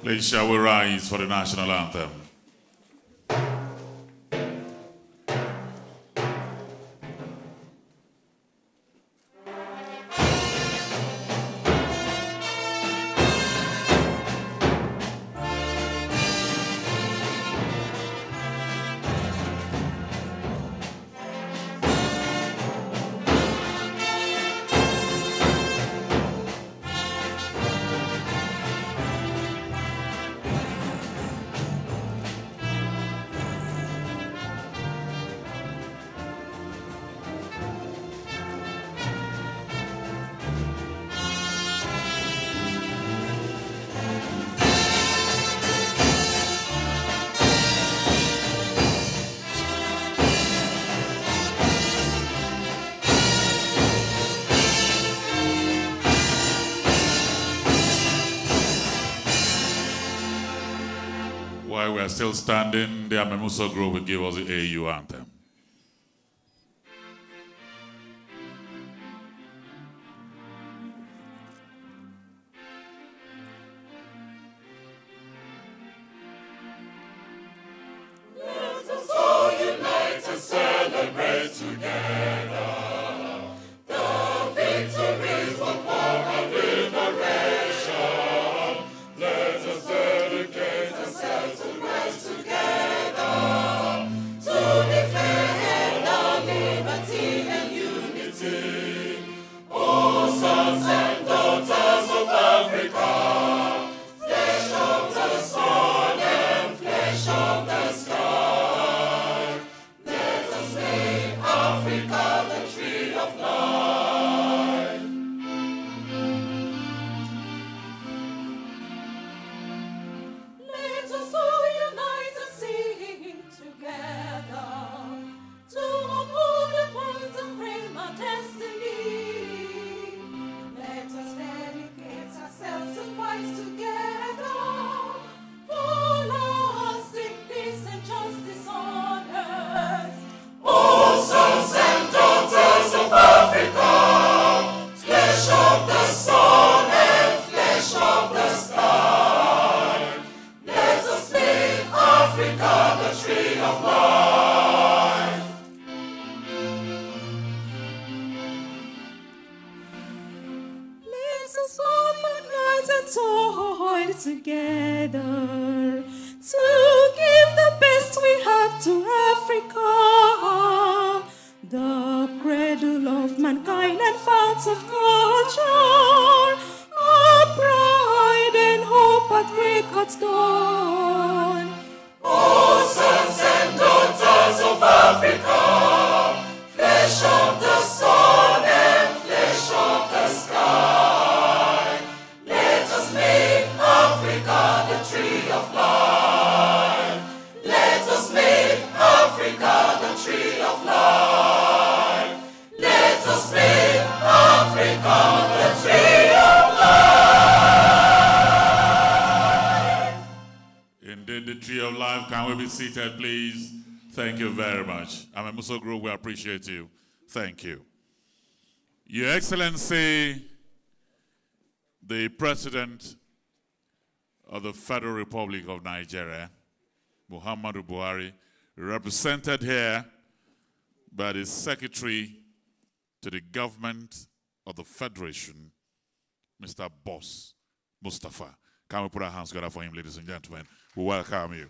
Please shall we rise for the national anthem. While we are still standing, the Amemuso group will give us the AU anthem. Let us all unite and celebrate together the victories of our liberation. Let us dedicate ourselves to rise together to defend our liberty and unity. Oh, sons and daughters of Africa, flesh of the sun and flesh of the sky, let us make Africa the tree of life. Let us all unite and sing together to uphold the points and frame our destiny. Let us dedicate ourselves to fight together for lasting peace and justice on earth. Oh, sons and daughters of Africa, flesh of the sun and flesh of the sky, let us make Africa the tree of life. Let us all unite and toil together to give the best we have to Africa, the cradle of mankind and fount of culture, our pride and hope at record's dawn. Oh, sons and daughters of Africa, flesh of the sun and flesh of the sky, let us make Africa the tree of life. Let us make Africa the tree of life. Let us make Africa the tree of life. Indeed, the tree of life. Can we be seated, please? Thank you very much. Amemuso group, we appreciate you. Thank you. Your Excellency, the President of the Federal Republic of Nigeria, Muhammadu Buhari, represented here by the Secretary to the Government of the Federation, Mr. Boss Mustafa. Can we put our hands together for him, ladies and gentlemen? We welcome you.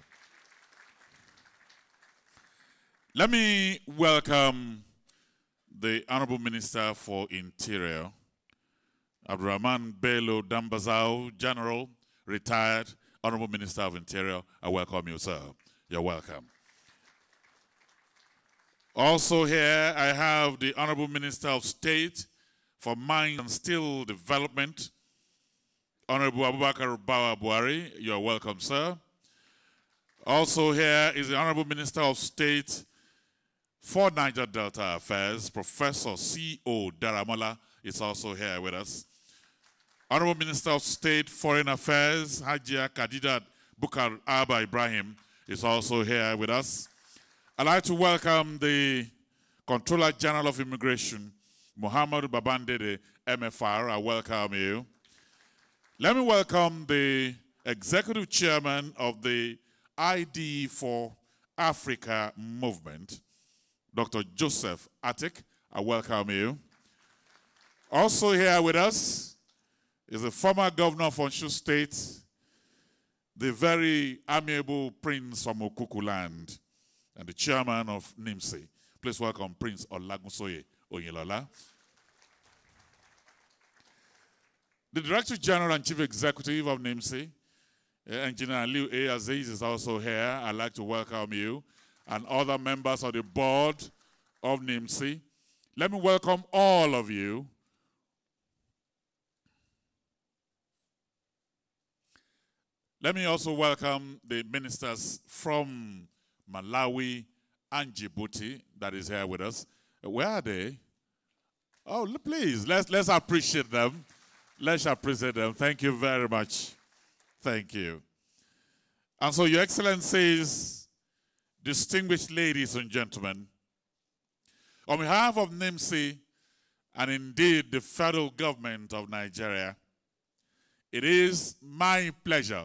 Let me welcome the Honorable Minister for Interior, Abdurrahman Bello Dambazao, General, retired Honorable Minister of Interior. I welcome you, sir. You're welcome. Also here, I have the Honorable Minister of State for Mines and Steel Development, Honorable Abubakar Bawa Buhari. You're welcome, sir. Also here is the Honorable Minister of State for Niger Delta Affairs, Professor C.O. Daramola is also here with us. Honorable Minister of State Foreign Affairs, Hajia Khadidat Bukar Aba Ibrahim is also here with us. I'd like to welcome the Controller General of Immigration, Muhammadu Babandede, MFR. I welcome you. Let me welcome the Executive Chairman of the ID4Africa movement, Dr. Joseph Attic. I welcome you. Also here with us is the former governor of Osun State, the very amiable Prince from Okuku land, and the chairman of NIMC. Please welcome Prince Olagunsoye Oyinlola. The Director General and Chief Executive of NIMC, Engineer Liu A. Aziz, is also here. I'd like to welcome you and other members of the board of NIMC. Let me welcome all of you. Let me also welcome the ministers from Malawi and Djibouti that is here with us. Where are they? Oh, please, let's appreciate them. Let's appreciate them. Thank you very much. Thank you. And so, Your Excellencies, distinguished ladies and gentlemen, on behalf of NIMC and indeed the federal government of Nigeria, it is my pleasure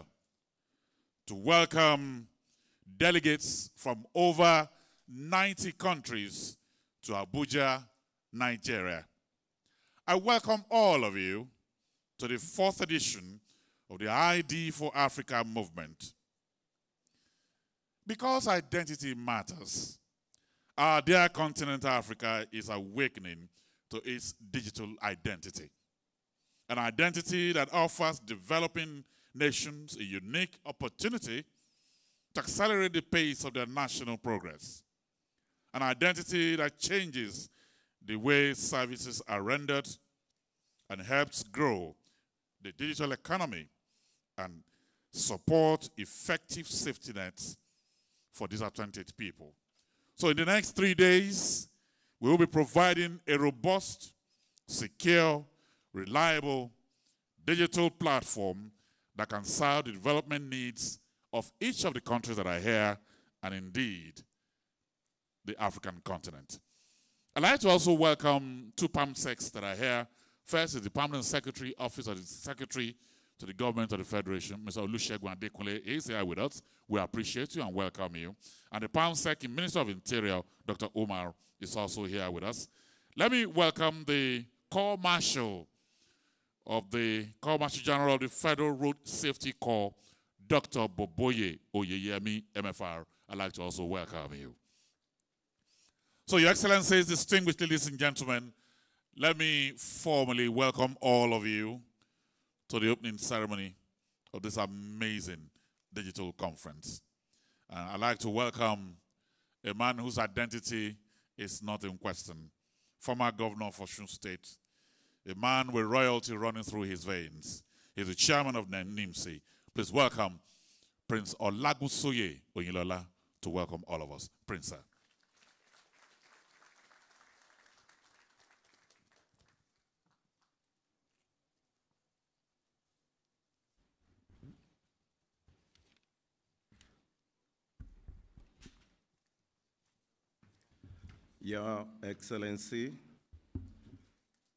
to welcome delegates from over 90 countries to Abuja, Nigeria. I welcome all of you to the 4th edition of the ID4Africa movement. Because identity matters, our dear continent Africa is awakening to its digital identity. An identity that offers developing nations a unique opportunity to accelerate the pace of their national progress. An identity that changes the way services are rendered and helps grow the digital economy and support effective safety nets for disadvantaged people. So in the next 3 days, we will be providing a robust, secure, reliable digital platform that can serve the development needs of each of the countries that are here and indeed the African continent. I'd like to also welcome 2 PAMSECs that are here. First is the Permanent Secretary, Office of the Secretary to the Government of the Federation, Mr. Olusegun Adekunle, is here with us. We appreciate you and welcome you. And the PAMSEC Minister of Interior, Dr. Omar, is also here with us. Let me welcome the Corps Marshal of the Corps Marshal General of the Federal Road Safety Corps, Dr. Boboye Oyeyemi, MFR. I'd like to also welcome you. So, Your Excellencies, distinguished ladies and gentlemen, let me formally welcome all of you to the opening ceremony of this amazing digital conference. I'd like to welcome a man whose identity is not in question, former governor of Osun State, a man with royalty running through his veins. He's the chairman of NIMC. Please welcome Prince Olagunsoye Oyinlola to welcome all of us. Prince, sir. Your Excellency,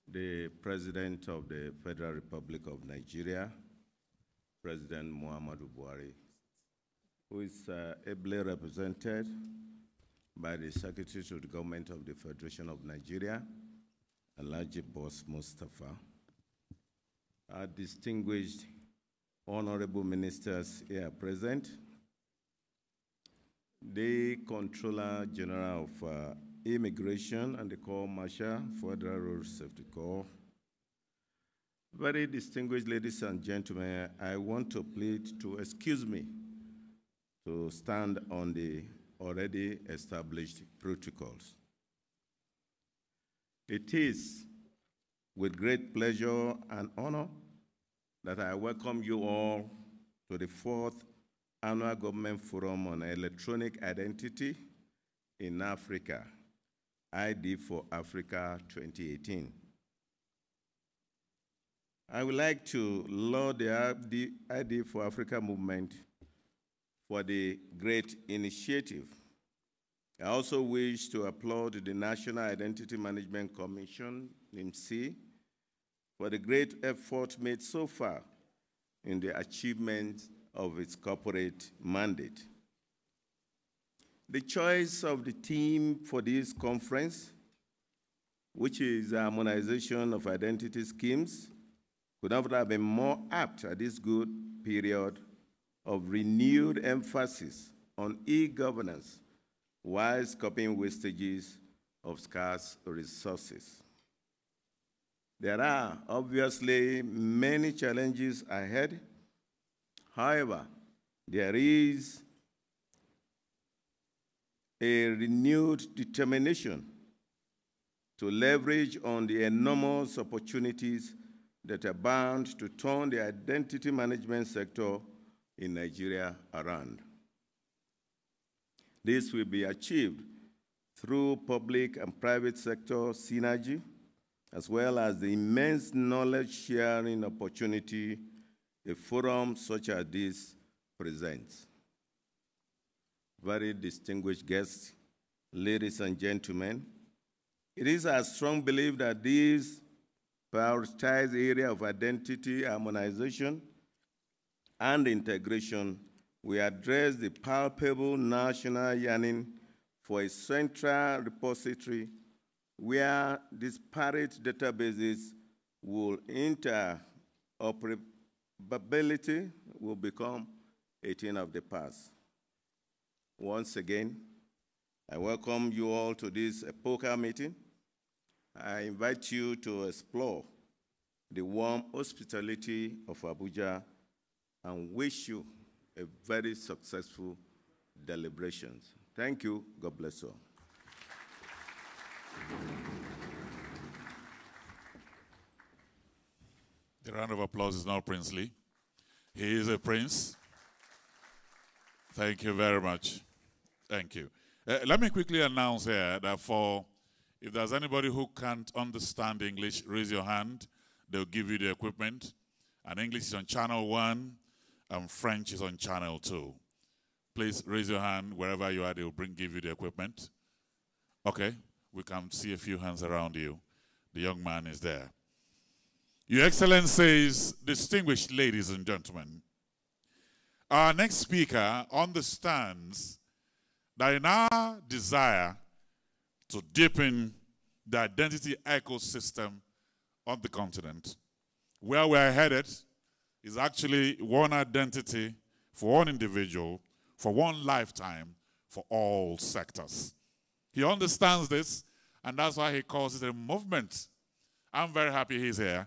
the President of the Federal Republic of Nigeria, President Muhammadu Buhari, who is ably represented by the Secretary to the Government of the Federation of Nigeria, Alhaji Boss Mustafa, our distinguished honorable ministers here present, the Controller General of Immigration and the Corps Marshal, Federal Road Safety Corps. Very distinguished ladies and gentlemen, I want to plead to excuse me to stand on the already established protocols. It is with great pleasure and honor that I welcome you all to the 4th Annual Government Forum on Electronic Identity in Africa, ID4Africa 2018. I would like to laud the ID4Africa movement for the great initiative. I also wish to applaud the National Identity Management Commission, NIMC, for the great effort made so far in the achievement of its corporate mandate. The choice of the theme for this conference, which is harmonization of identity schemes, could not have been more apt at this good period of renewed emphasis on e-governance while coping wastages of scarce resources. There are obviously many challenges ahead. However, there is a renewed determination to leverage on the enormous opportunities that are bound to turn the identity management sector in Nigeria around. This will be achieved through public and private sector synergy, as well as the immense knowledge-sharing opportunity a forum such as this presents. Very distinguished guests, ladies and gentlemen, it is our strong belief that this prioritized area of identity harmonization and integration will address the palpable national yearning for a central repository where disparate databases will interoperability will become a thing of the past. Once again, I welcome you all to this epochal meeting. I invite you to explore the warm hospitality of Abuja and wish you a very successful deliberations. Thank you. God bless you. The round of applause is now princely. He is a prince. Thank you very much. Thank you. Let me quickly announce here that if there's anybody who can't understand English, raise your hand. They'll give you the equipment. And English is on channel 1, and French is on channel 2. Please raise your hand wherever you are. They'll give you the equipment. Okay, we can see a few hands around you. The young man is there. Your Excellencies, distinguished ladies and gentlemen, our next speaker understands that in our desire to deepen the identity ecosystem of the continent, where we're headed is actually one identity for one individual, for one lifetime, for all sectors. He understands this, and that's why he calls it a movement. I'm very happy he's here.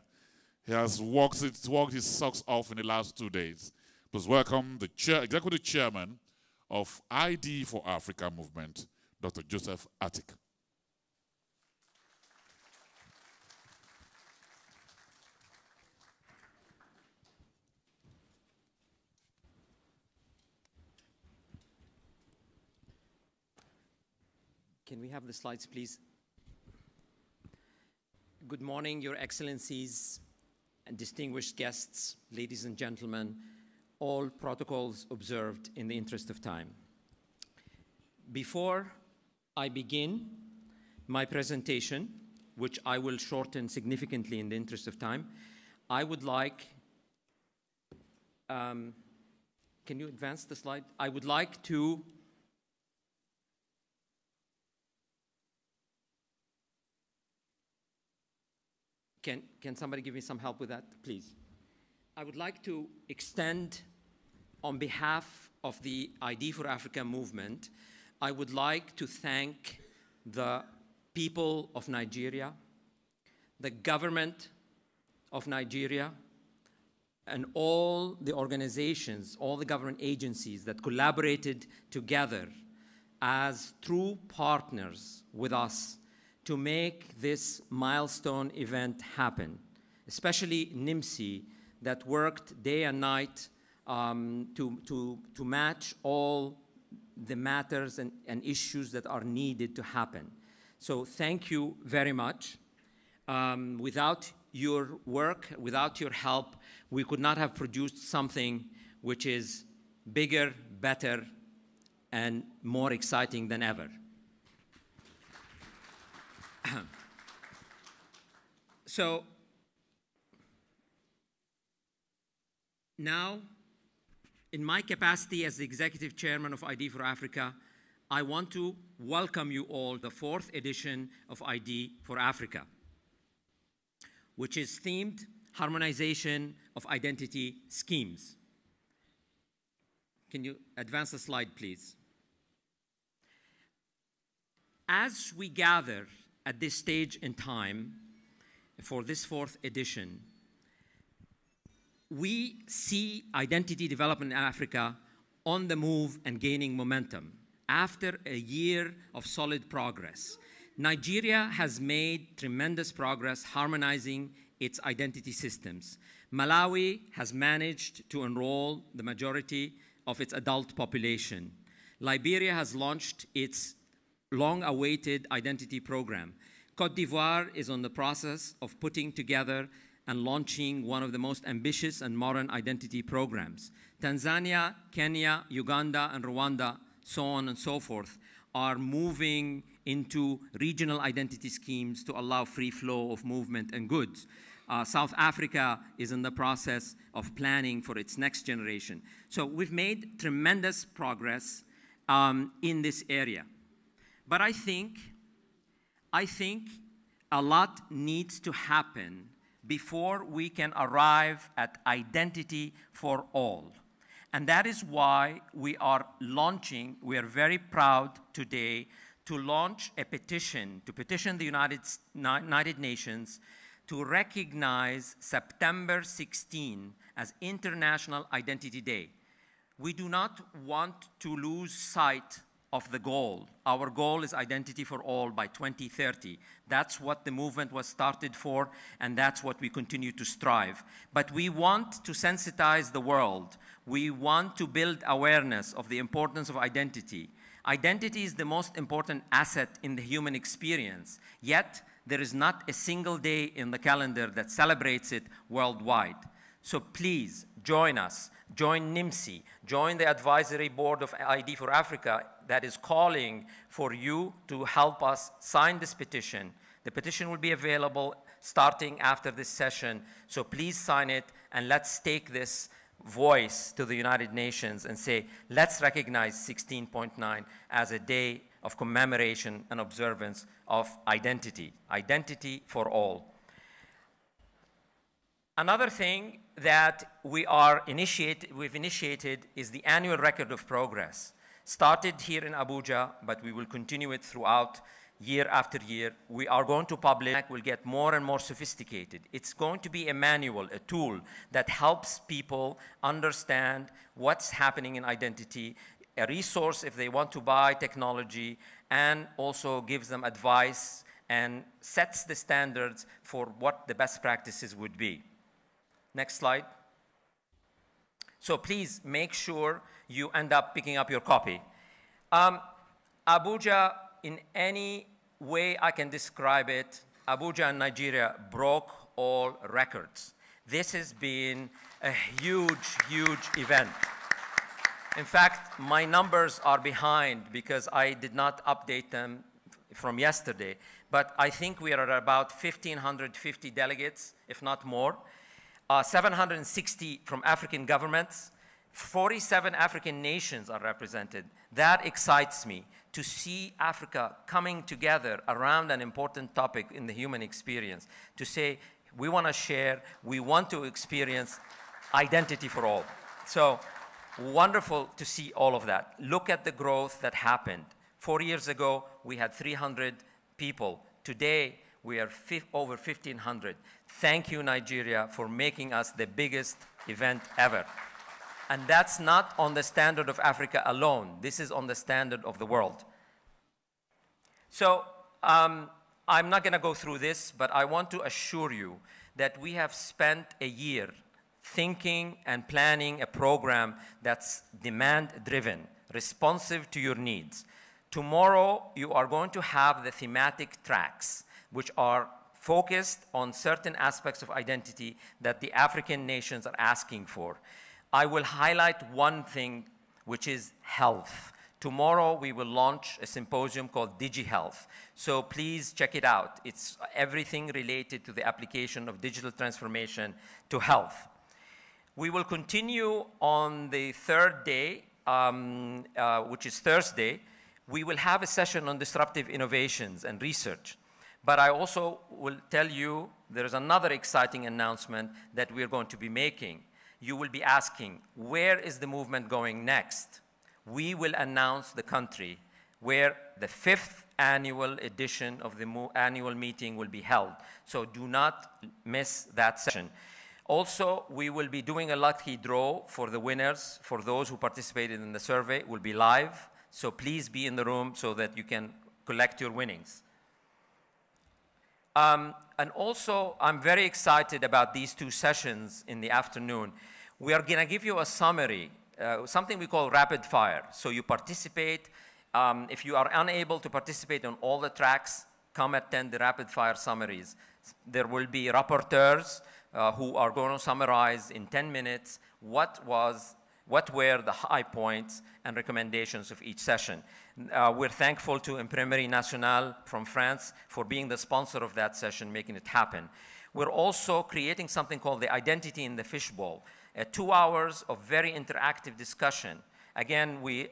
He has worked his socks off in the last 2 days. Please welcome the Executive Chairman of ID4Africa movement, Dr. Joseph Attic. Can we have the slides, please? Good morning, Your Excellencies and distinguished guests, ladies and gentlemen, all protocols observed in the interest of time. Before I begin my presentation, which I will shorten significantly in the interest of time, I would like, can you advance the slide? I would like to Can somebody give me some help with that, please? I would like to extend, on behalf of the ID4Africa movement, I would like to thank the people of Nigeria, the government of Nigeria, and all the organizations, all the government agencies that collaborated together as true partners with us to make this milestone event happen, especially NIMC that worked day and night to match all the matters and issues that are needed to happen. So thank you very much. Without your work, without your help, we could not have produced something which is bigger, better, and more exciting than ever. So now In my capacity as the Executive Chairman of ID4Africa, I want to welcome you all to the 4th edition of ID4Africa, which is themed Harmonization of Identity Schemes. Can you advance the slide, please? As we gather at this stage in time for this 4th edition, we see identity development in Africa on the move and gaining momentum. After a year of solid progress, Nigeria has made tremendous progress harmonizing its identity systems. Malawi has managed to enroll the majority of its adult population. Liberia has launched its long-awaited identity program. Côte d'Ivoire is on the process of putting together and launching one of the most ambitious and modern identity programs. Tanzania, Kenya, Uganda, and Rwanda, so on and so forth, are moving into regional identity schemes to allow free flow of movement and goods. South Africa is in the process of planning for its next generation. So we've made tremendous progress in this area. But I think a lot needs to happen before we can arrive at identity for all. And that is why we are very proud today to launch a petition, to petition the United Nations to recognize September 16 as International Identity Day. We do not want to lose sight of the goal. Our goal is identity for all by 2030. That's what the movement was started for, and that's what we continue to strive. But we want to sensitize the world. We want to build awareness of the importance of identity. Identity is the most important asset in the human experience, yet there is not a single day in the calendar that celebrates it worldwide. So please join us, join NIMC, join the advisory board of ID4Africa that is calling for you to help us sign this petition. The petition will be available starting after this session, so please sign it and let's take this voice to the United Nations and say, let's recognize 16.9 as a day of commemoration and observance of identity, identity for all. Another thing that we've initiated is the annual record of progress. Started here in Abuja, but we will continue it throughout year after year. We are going to publish, will get more and more sophisticated. It's going to be a manual, a tool that helps people understand what's happening in identity, a resource if they want to buy technology, and also gives them advice and sets the standards for what the best practices would be. Next slide. So please make sure you end up picking up your copy. Abuja, in any way I can describe it, Abuja and Nigeria broke all records. This has been a huge, huge event. In fact, my numbers are behind because I did not update them from yesterday, but I think we are at about 1,550 delegates, if not more. 760 from African governments, 47 African nations are represented. That excites me, to see Africa coming together around an important topic in the human experience, to say, we want to share, we want to experience identity for all. So, wonderful to see all of that. Look at the growth that happened. 4 years ago, we had 300 people. Today, we are over 1,500. Thank you, Nigeria, for making us the biggest event ever. And that's not on the standard of Africa alone. This is on the standard of the world. So I'm not going to go through this, but I want to assure you that we have spent a year thinking and planning a program that's demand-driven, responsive to your needs. Tomorrow, you are going to have the thematic tracks, which are focused on certain aspects of identity that the African nations are asking for. I will highlight one thing, which is health. Tomorrow, we will launch a symposium called DigiHealth. So please check it out. It's everything related to the application of digital transformation to health. We will continue on the third day, which is Thursday. We will have a session on disruptive innovations and research. But I also will tell you there is another exciting announcement that we're going to be making. You will be asking, where is the movement going next? We will announce the country where the 5th annual edition of the annual meeting will be held. So do not miss that session. Also, we will be doing a lucky draw for the winners, for those who participated in the survey. It will be live, so please be in the room so that you can collect your winnings. And also, I'm very excited about these 2 sessions in the afternoon. We are going to give you a summary, something we call rapid fire. So you participate. If you are unable to participate on all the tracks, come attend the rapid fire summaries. There will be rapporteurs who are going to summarize in 10 minutes what were the high points and recommendations of each session. We're thankful to Imprimerie Nationale from France for being the sponsor of that session, making it happen. We're also creating something called the Identity in the Fishbowl, 2 hours of very interactive discussion. Again, we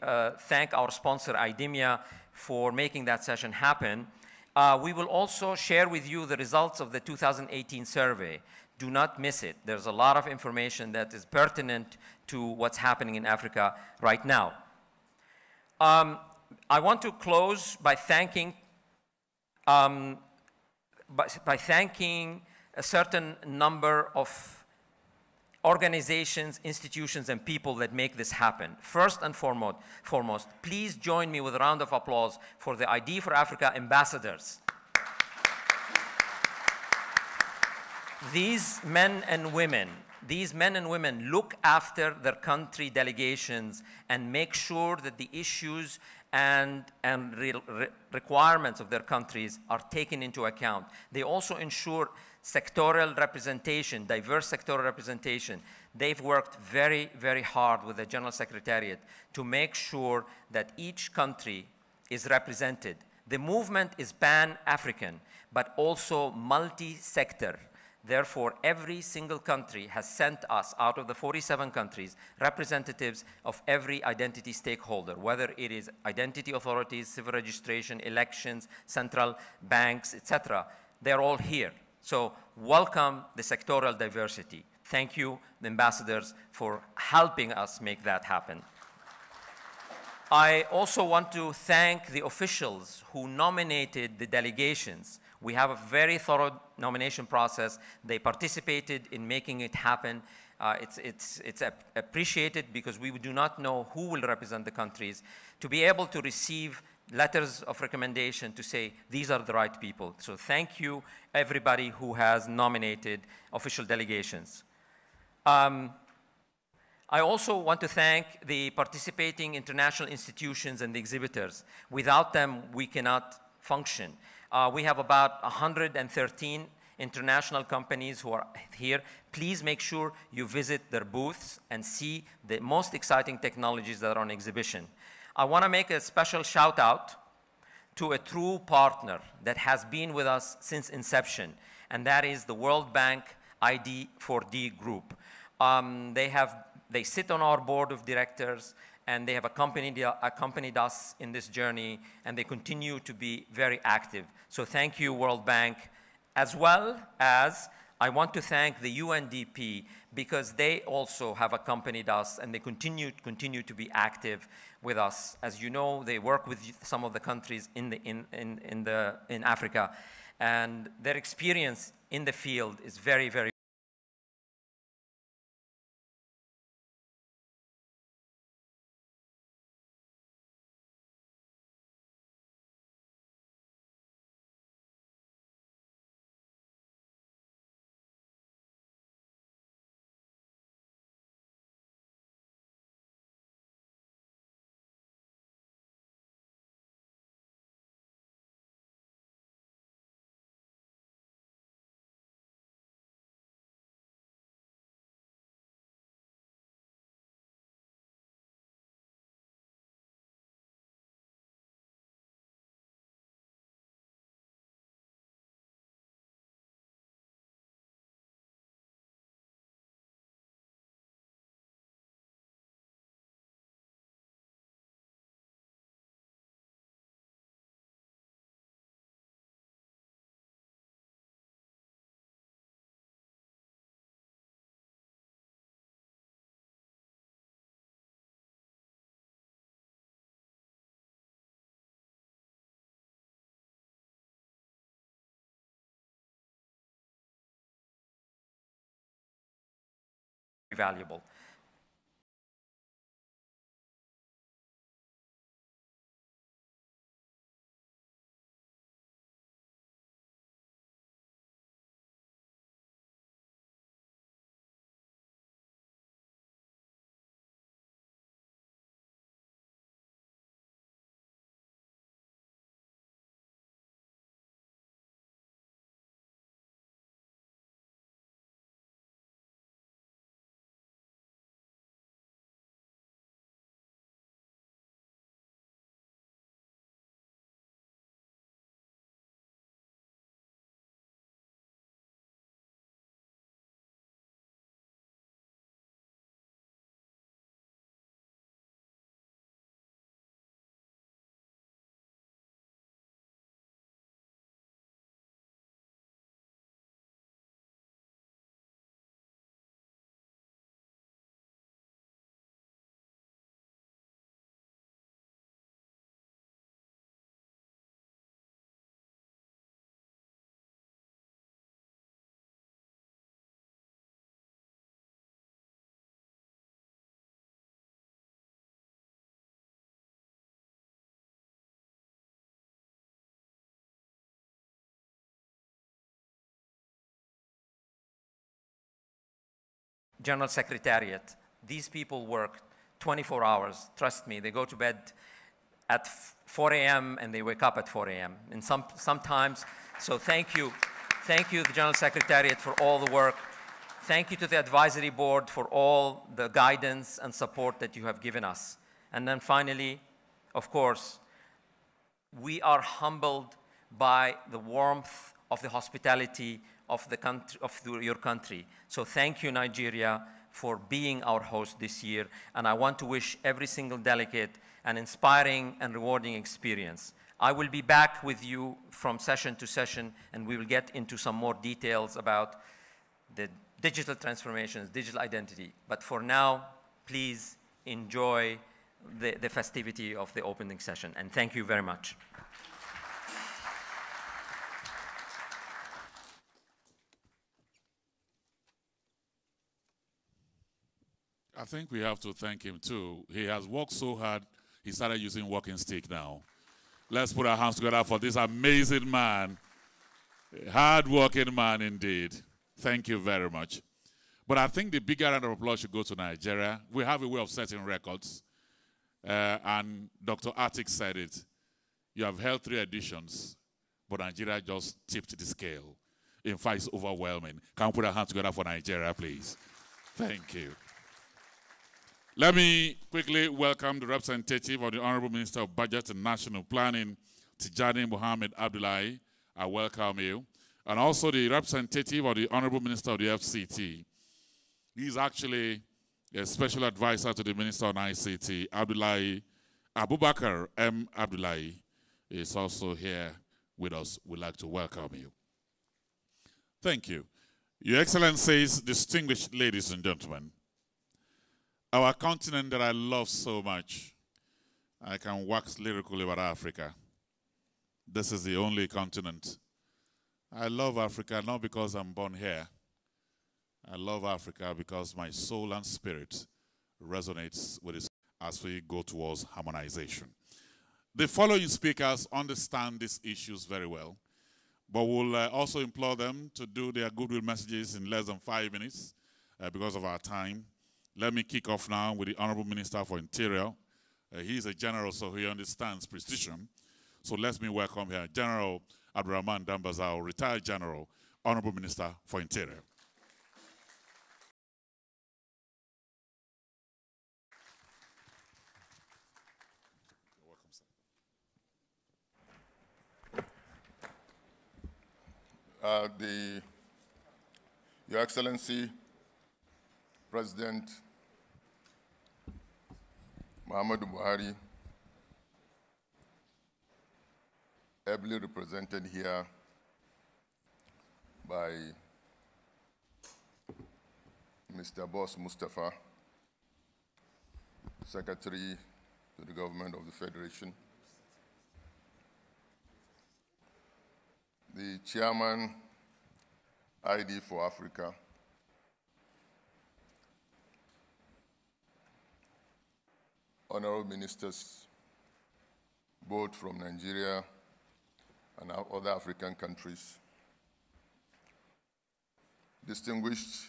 thank our sponsor, IDEMIA, for making that session happen. We will also share with you the results of the 2018 survey. Do not miss it. There's a lot of information that is pertinent to what's happening in Africa right now. I want to close by thanking a certain number of organizations, institutions, and people that make this happen. First and foremost, please join me with a round of applause for the ID4Africa ambassadors. These men and women look after their country delegations and make sure that the issues and requirements of their countries are taken into account. They also ensure sectoral representation, diverse sectoral representation. They've worked very, very hard with the General Secretariat to make sure that each country is represented. The movement is pan-African, but also multi-sector. Therefore, every single country has sent us, out of the 47 countries, representatives of every identity stakeholder, whether it is identity authorities, civil registration, elections, central banks, etc. They're all here. So welcome the sectoral diversity. Thank you, the ambassadors, for helping us make that happen. I also want to thank the officials who nominated the delegations. We have a very thorough nomination process. They participated in making it happen. It's appreciated because we do not know who will represent the countries. To be able to receive letters of recommendation to say these are the right people. So thank you, everybody who has nominated official delegations. I also want to thank the participating international institutions and the exhibitors. Without them, we cannot function. We have about 113 international companies who are here. Please make sure you visit their booths and see the most exciting technologies that are on exhibition. I want to make a special shout out to a true partner that has been with us since inception, and that is the World Bank ID4D group. They sit on our board of directors, and they have accompanied us in this journey, and they continue to be very active. So thank you, World Bank, as well as I want to thank the UNDP because they also have accompanied us, and they continue to be active with us. As you know, they work with some of the countries in Africa, and their experience in the field is very, very valuable. General Secretariat, these people work 24 hours. Trust me, they go to bed at 4 a.m. and they wake up at 4 a.m. And sometimes, so thank you. Thank you, the General Secretariat, for all the work. Thank you to the Advisory Board for all the guidance and support that you have given us. And then finally, of course, we are humbled by the warmth of the hospitality of the country, your country. So thank you, Nigeria, for being our host this year. And I want to wish every single delegate an inspiring and rewarding experience. I will be back with you from session to session, and we will get into some more details about the digital transformations, digital identity. But for now, please enjoy the festivity of the opening session. And thank you very much. I think we have to thank him too. He has worked so hard, he started using walking stick now. Let's put our hands together for this amazing man. A hard-working man indeed. Thank you very much. But I think the bigger round of applause should go to Nigeria. We have a way of setting records. And Dr. Atik said it. You have held 3 editions, but Nigeria just tipped the scale. In fact, it's overwhelming. Can we put our hands together for Nigeria, please? Thank you. Let me quickly welcome the representative of the Honorable Minister of Budget and National Planning, Tijani Mohammed Abdullahi. I welcome you. And also the representative of the Honorable Minister of the FCT. He's actually a special advisor to the Minister on ICT, Abdullahi Abubakar M. Abdullahi, is also here with us. We'd like to welcome you. Thank you. Your Excellencies, distinguished ladies and gentlemen, our continent that I love so much, I can wax lyrically about Africa. This is the only continent. I love Africa not because I'm born here. I love Africa because my soul and spirit resonates with it as we go towards harmonization. The following speakers understand these issues very well, but we'll also implore them to do their goodwill messages in less than 5 minutes because of our time. Let me kick off now with the Honorable Minister for Interior. He's a general, so he understands precision. So let me welcome here General Abdurrahman Dambazao, retired general, Honorable Minister for Interior. You're welcome, sir. Your Excellency, President Muhammadu Buhari, ably represented here by Mr. Boss Mustafa, Secretary to the Government of the Federation, the Chairman, ID4Africa, honorable ministers, both from Nigeria and other African countries, distinguished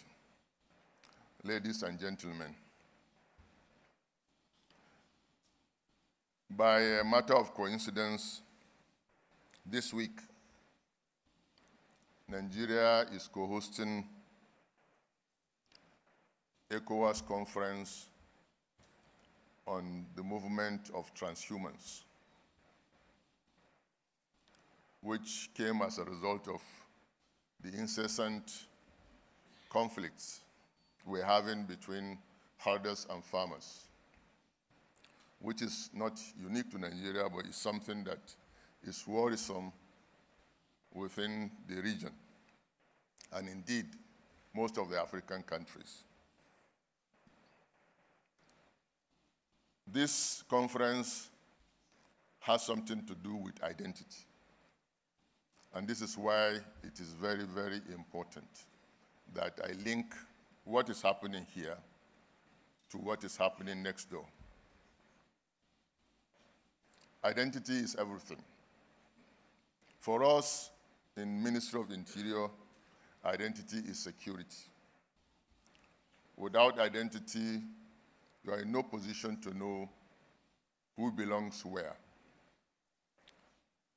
ladies and gentlemen, by a matter of coincidence, this week, Nigeria is co-hosting ECOWAS conference on the movement of transhumans, which came as a result of the incessant conflicts we're having between herders and farmers, which is not unique to Nigeria, but is something that is worrisome within the region, and indeed, most of the African countries. This conference has something to do with identity. And this is why it is very, very important that I link what is happening here to what is happening next door. Identity is everything. For us in Ministry of Interior, identity is security. Without identity, you are in no position to know who belongs where.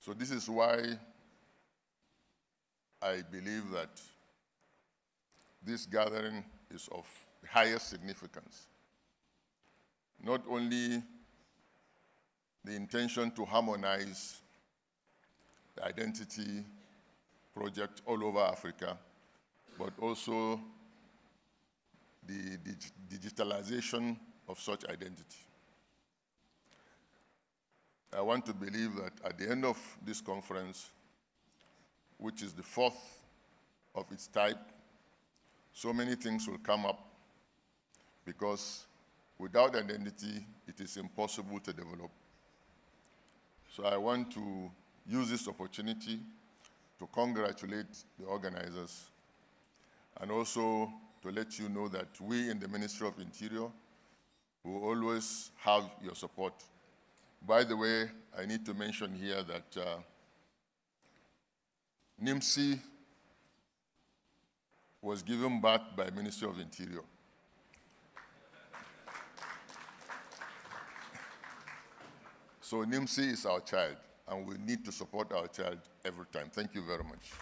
So this is why I believe that this gathering is of the highest significance. Not only the intention to harmonize the identity project all over Africa, but also the digitalization of such identity. I want to believe that at the end of this conference, which is the fourth of its type, so many things will come up, because without identity, it is impossible to develop. So I want to use this opportunity to congratulate the organizers and also to let you know that we in the Ministry of Interior will always have your support. By the way, I need to mention here that NIMC was given birth by Ministry of Interior. So NIMC is our child, and we need to support our child every time. Thank you very much.